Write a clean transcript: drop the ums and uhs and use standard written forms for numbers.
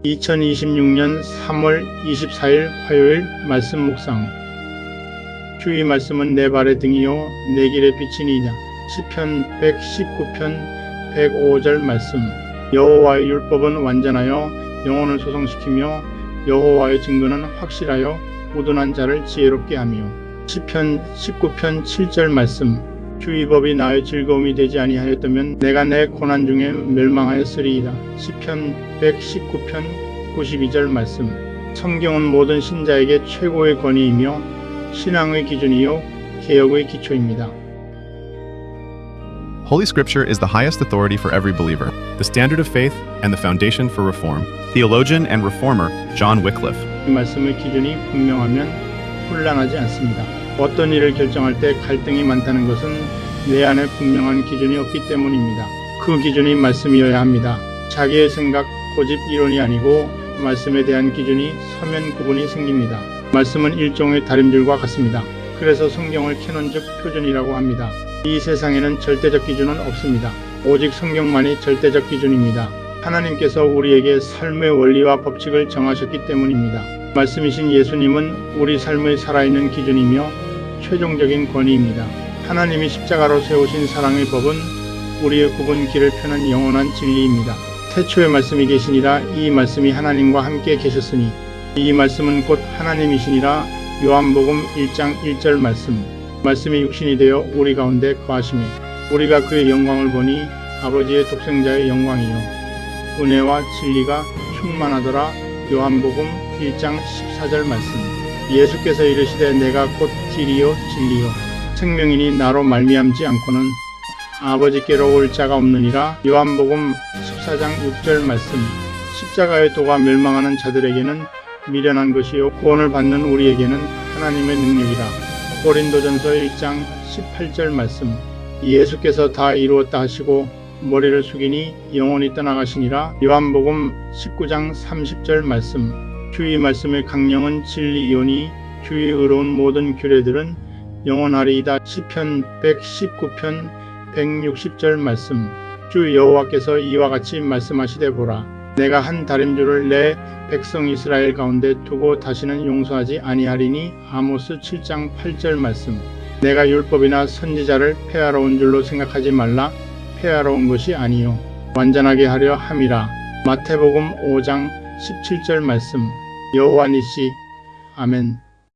2026년 3월 24일 화요일 말씀 묵상. 주의 말씀은 내 발의 등이요 내 길의 빛이니이다. 시편 119편 105절 말씀. 여호와의 율법은 완전하여 영혼을 소성시키며 여호와의 증거는 확실하여 우둔한 자를 지혜롭게 하며. 시편 19편 7절 말씀. 주의 법이 나의 즐거움이 되지 아니하였다면 내가 내 고난 중에 멸망하였으리이다. 시편 119편 92절 말씀. 성경은 모든 신자에게 최고의 권위이며 신앙의 기준이요 개혁의 기초입니다. Holy Scripture is the highest authority for every believer, the standard of faith and the foundation for reform. Theologian and reformer John Wycliffe. 이 말씀의 기준이 분명하면 혼란하지 않습니다. 어떤 일을 결정할 때 갈등이 많다는 것은 내 안에 분명한 기준이 없기 때문입니다. 그 기준이 말씀이어야 합니다. 자기의 생각, 고집, 이론이 아니고 말씀에 대한 기준이 서면 구분이 생깁니다. 말씀은 일종의 다림줄과 같습니다. 그래서 성경을 캐논적 표준이라고 합니다. 이 세상에는 절대적 기준은 없습니다. 오직 성경만이 절대적 기준입니다. 하나님께서 우리에게 삶의 원리와 법칙을 정하셨기 때문입니다. 말씀이신 예수님은 우리 삶의 살아있는 기준이며 최종적인 권위입니다. 하나님이 십자가로 세우신 사랑의 법은 우리의 굽은 길을 펴는 영원한 진리입니다. 태초에 말씀이 계시니라. 이 말씀이 하나님과 함께 계셨으니 이 말씀은 곧 하나님이시니라. 요한복음 1장 1절 말씀. 말씀이 육신이 되어 우리 가운데 거하시며 우리가 그의 영광을 보니 아버지의 독생자의 영광이요 은혜와 진리가 충만하더라. 요한복음 1장 14절 말씀. 예수께서 이르시되 내가 곧 길이요 진리요 생명이니 나로 말미암지 않고는 아버지께로 올 자가 없느니라. 요한복음 14장 6절 말씀. 십자가의 도가 멸망하는 자들에게는 미련한 것이요 구원을 받는 우리에게는 하나님의 능력이라. 고린도전서 1장 18절 말씀. 예수께서 다 이루었다 하시고 머리를 숙이니 영혼이 떠나가시니라. 요한복음 19장 30절 말씀. 주의 말씀의 강령은 진리이오니 주의 의로운 모든 규례들은 영원하리이다. 시편 119편 160절 말씀. 주 여호와께서 이와 같이 말씀하시되 보라. 내가 한 다림줄을 내 백성 이스라엘 가운데 두고 다시는 용서하지 아니하리니. 아모스 7장 8절 말씀. 내가 율법이나 선지자를 폐하러 온 줄로 생각하지 말라. 폐하러 온 것이 아니요 완전하게 하려 함이라. 마태복음 5장 17절 말씀. 여호와 니시. 아멘.